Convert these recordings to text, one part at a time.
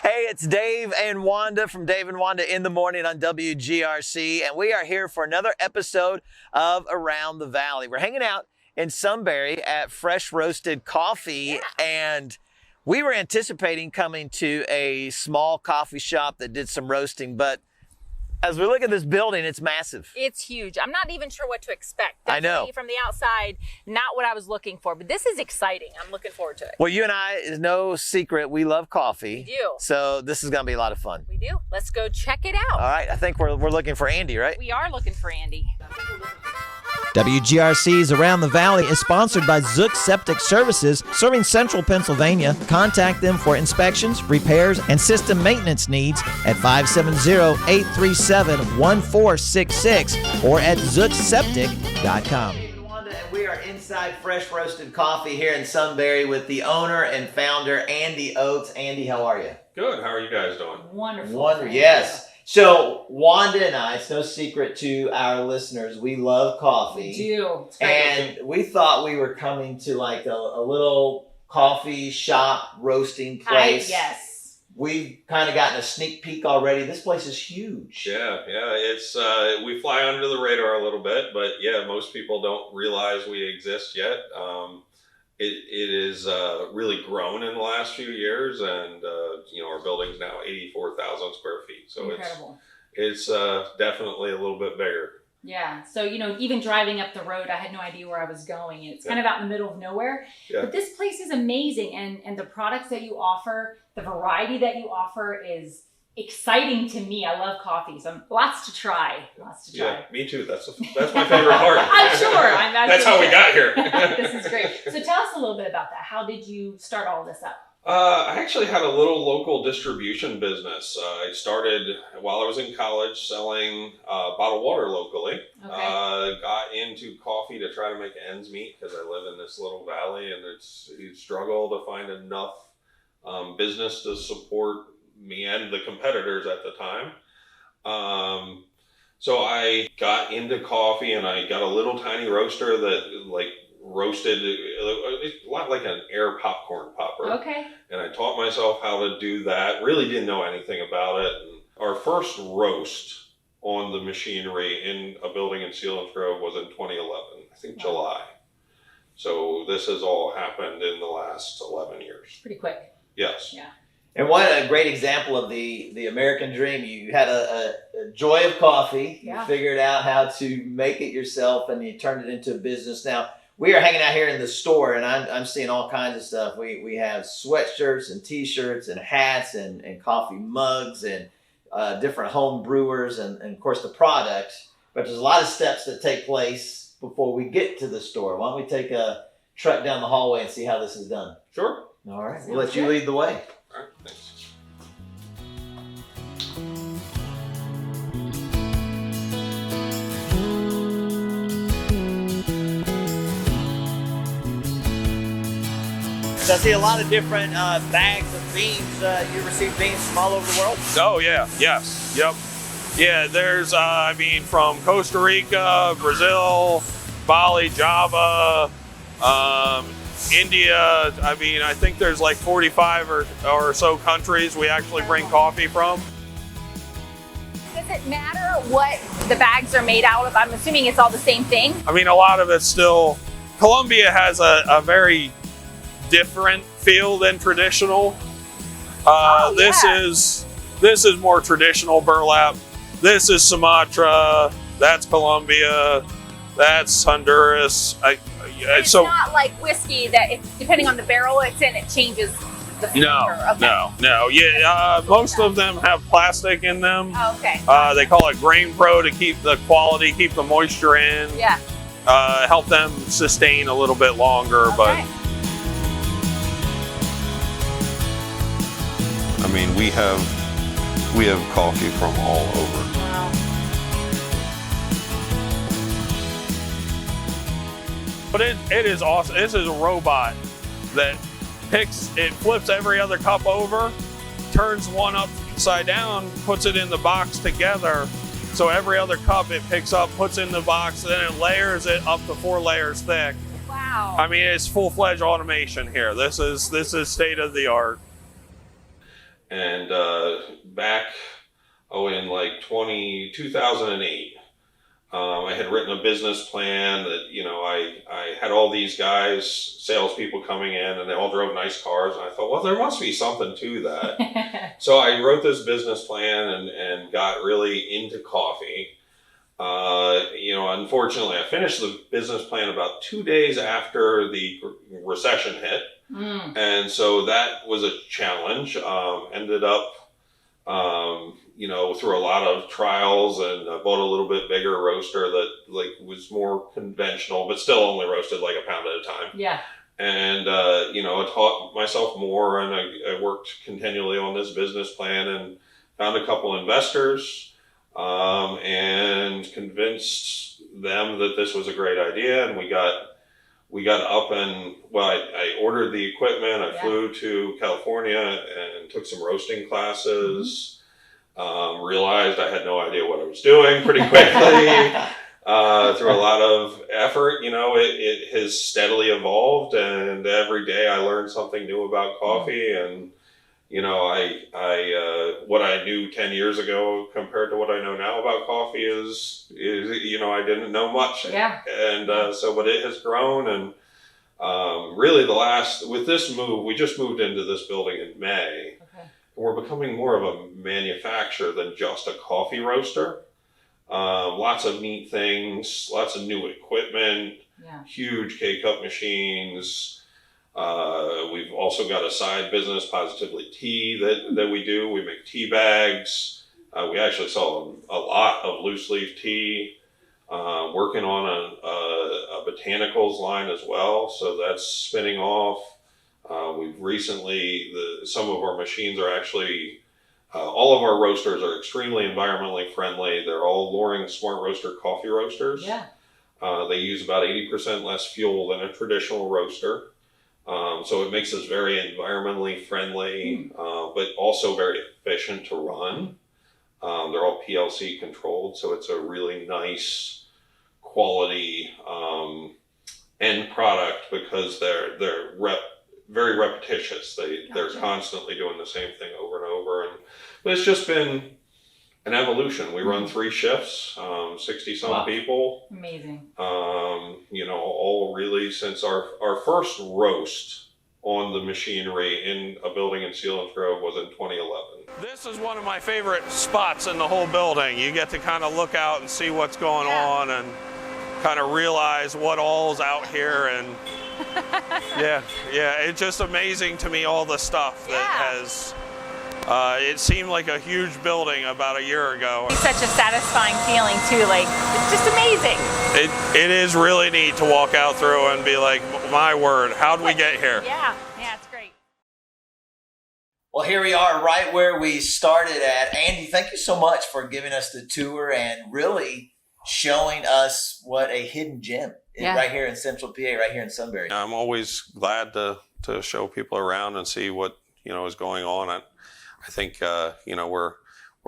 Hey, it's Dave and Wanda from Dave and Wanda in the Morning on WGRC, and we are here for another episode of Around the Valley. We're hanging out in Sunbury at Fresh Roasted Coffee, and we were anticipating coming to a small coffee shop that did some roasting, but as we look at this building, it's massive. It's huge. I'm not even sure what to expect. I know. From the outside, not what I was looking for, but this is exciting. I'm looking forward to it. Well, you and I, is no secret, we love coffee. We do. So this is going to be a lot of fun. We do. Let's go check it out. All right. I think we're looking for Andy, right? We are looking for Andy. WGRC's Around the Valley is sponsored by Zook Septic Services, serving central Pennsylvania. Contact them for inspections, repairs, and system maintenance needs at 570-837-1466 or at zookseptic.com. And we are inside Fresh Roasted Coffee here in Sunbury with the owner and founder, Andy Oates. Andy, how are you? Good. How are you guys doing? Wonderful. Wonderful. Yes. So Wanda and I, it's no secret to our listeners, we love coffee. We do. And we thought we were coming to like a little coffee shop roasting place. Yes. We've kind of gotten a sneak peek already. This place is huge. Yeah. It's we fly under the radar a little bit, but yeah, most people don't realize we exist yet. It is really grown in the last few years, and our building's now 84,000 square feet. So incredible. It's definitely a little bit bigger. Yeah. So, even driving up the road, I had no idea where I was going. It's kind of out in the middle of nowhere. Yeah. But this place is amazing. And the products that you offer, the variety that you offer is exciting to me. I love coffee. So lots to try. Yeah, me too. That's my favorite part. I'm sure. That's how we got here. This is great. So tell us a little bit about that. How did you start all this up? I actually had a little local distribution business. I started while I was in college selling bottled water locally. Okay. Got into coffee to try to make ends meet because I live in this little valley, and you struggle to find enough business to support me and the competitors at the time. So I got into coffee, and I got a little tiny roaster that roasted a lot like an air popcorn popper. Okay. And I taught myself how to do that. Really didn't know anything about it. And our first roast on the machinery in a building in Selinsgrove was in 2011, I think July. So this has all happened in the last 11 years. Pretty quick. Yes. Yeah. And what a great example of the American dream. You had a joy of coffee. Yeah. You figured out how to make it yourself, and you turned it into a business. Now, we are hanging out here in the store, and I'm seeing all kinds of stuff. We have sweatshirts and T-shirts and hats and coffee mugs and different home brewers and, of course, the product. But there's a lot of steps that take place before we get to the store. Why don't we take a trek down the hallway and see how this is done? Sure. All right. We'll let you lead the way. All right. Thanks. So I see a lot of different bags of beans. You receive beans from all over the world? Oh, yeah. Yes. Yep. Yeah, there's, from Costa Rica, Brazil, Bali, Java, India. I think there's like 45 or so countries we actually bring coffee from. Does it matter what the bags are made out of? I'm assuming it's all the same thing. A lot of it's still, Colombia has a very different feel than traditional. This is more traditional burlap. This is Sumatra. That's Colombia. That's Honduras. It's not like whiskey that depending on the barrel it's in, it changes the flavor. No. Yeah, most of them have plastic in them. Oh, okay. They call it Grain Pro to keep the quality, keep the moisture in. Yeah. Help them sustain a little bit longer, Okay. but. We have coffee from all over. Wow. But it is awesome. This is a robot that flips every other cup over, turns one upside down, puts it in the box together. So every other cup it picks up, puts in the box, then it layers it up to 4 layers thick. Wow. It's full-fledged automation here. This is state of the art. And back in like 2008, I had written a business plan that, I had all these guys, salespeople coming in, and they all drove nice cars. And I thought, well, there must be something to that. So I wrote this business plan and got really into coffee. Unfortunately, I finished the business plan about 2 days after the recession hit. And so that was a challenge. Ended up, through a lot of trials, and I bought a little bit bigger roaster that was more conventional, but still only roasted like a pound at a time. Yeah. And, I taught myself more, and I worked continually on this business plan and found a couple investors, and convinced them that this was a great idea. And we got up and, I ordered the equipment. I flew to California and took some roasting classes. Realized I had no idea what I was doing pretty quickly. Through a lot of effort, it has steadily evolved, and every day I learned something new about coffee. And, what I knew 10 years ago compared to what I know now about coffee is I didn't know much. Yeah. And, but it has grown. And, really with this move, we just moved into this building in May. Okay. We're becoming more of a manufacturer than just a coffee roaster. Lots of neat things, lots of new equipment, huge K-Cup machines. We've also got a side business, Positively Tea, that we do. We make tea bags. We actually sell a lot of loose leaf tea. Working on a botanicals line as well, so that's spinning off. We've recently, some of our machines are actually, all of our roasters are extremely environmentally friendly. They're all Loring Smart Roaster coffee roasters. Yeah. They use about 80% less fuel than a traditional roaster. So it makes us very environmentally friendly, but also very efficient to run. They're all PLC controlled, so it's a really nice quality end product because they're very repetitious. They're constantly doing the same thing over and over. But it's just been an evolution. We run 3 shifts, 60 some people. Amazing. All really since our first roast on the machinery in a building in Selinsgrove was in 2011. This is one of my favorite spots in the whole building. You get to kind of look out and see what's going on and kind of realize what all's out here. And it's just amazing to me, all the stuff that has, it seemed like a huge building about a year ago. It's such a satisfying feeling too, it's just amazing. It is really neat to walk out through and be like, my word, how'd we get here? Yeah, it's great. Well, here we are right where we started at. Andy, thank you so much for giving us the tour and really showing us what a hidden gem is right here in Central PA, right here in Sunbury. I'm always glad to show people around and see what, is going on. I think, we're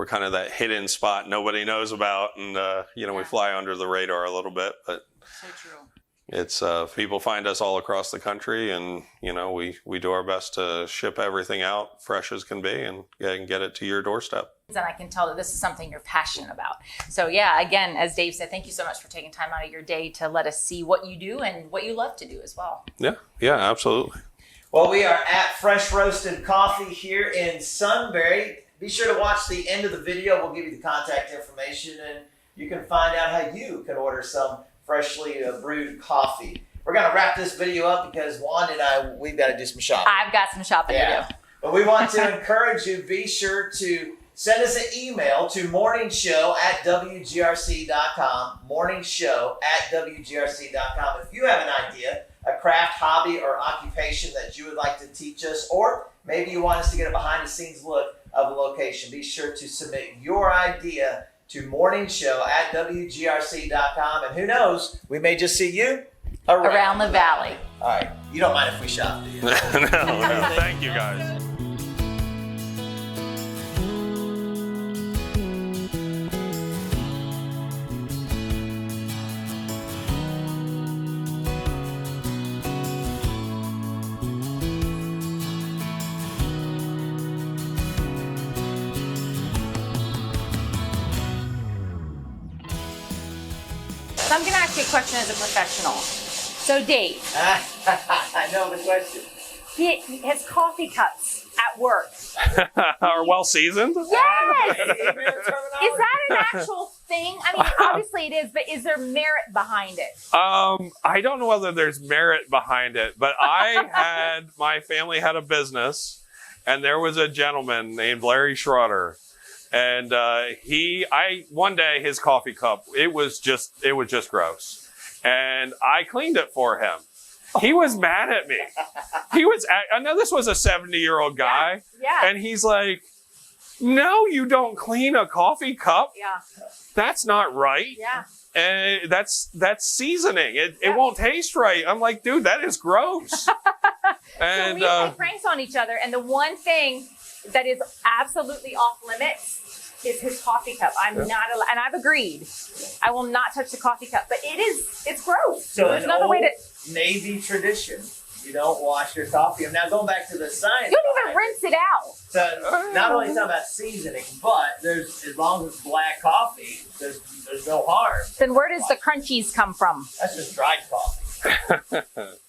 kind of that hidden spot nobody knows about, and, we fly under the radar a little bit, but so true. It's, people find us all across the country, and, we do our best to ship everything out fresh as can be and get it to your doorstep. And I can tell that this is something you're passionate about. So again, as Dave said, thank you so much for taking time out of your day to let us see what you do and what you love to do as well. Yeah, absolutely. Well, we are at Fresh Roasted Coffee here in Sunbury. Be sure to watch the end of the video. We'll give you the contact information, and you can find out how you can order some freshly brewed coffee. We're going to wrap this video up because Wanda and I, we've got to do some shopping. I've got some shopping to do. But we want to encourage you, be sure to send us an email to morningshow@wgrc.com, morningshow@wgrc.com. If you have an idea, a craft, hobby, or occupation that you would like to teach us, or maybe you want us to get a behind-the-scenes look of a location, be sure to submit your idea to morningshow@wgrc.com. And who knows, we may just see you around the valley. All right. You don't mind if we shop, do you? No. Thank you, guys. So I'm going to ask you a question as a professional. So Dave, I know the question. his coffee cups at work. Are well seasoned? Yes! Is that an actual thing? I mean, obviously it is, but is there merit behind it? I don't know whether there's merit behind it, but my family had a business, and there was a gentleman named Larry Schroeder. And one day his coffee cup, it was just gross. And I cleaned it for him. He was mad at me. I know this was a 70-year-old guy. Yeah. And he's like, no, you don't clean a coffee cup. Yeah. That's not right. Yeah. And that's seasoning. It won't taste right. I'm like, dude, that is gross. And so we play pranks on each other, and the one thing that is absolutely off limits is his coffee cup. I'm not allowed, and I've agreed. I will not touch the coffee cup, but it's gross. So there's an another way to. Navy tradition. You don't wash your coffee. Now going back to the science. You don't even rinse it out. So not only talking about seasoning, but as long as it's black coffee, there's no harm. Then where does the crunchies come from? That's just dried coffee.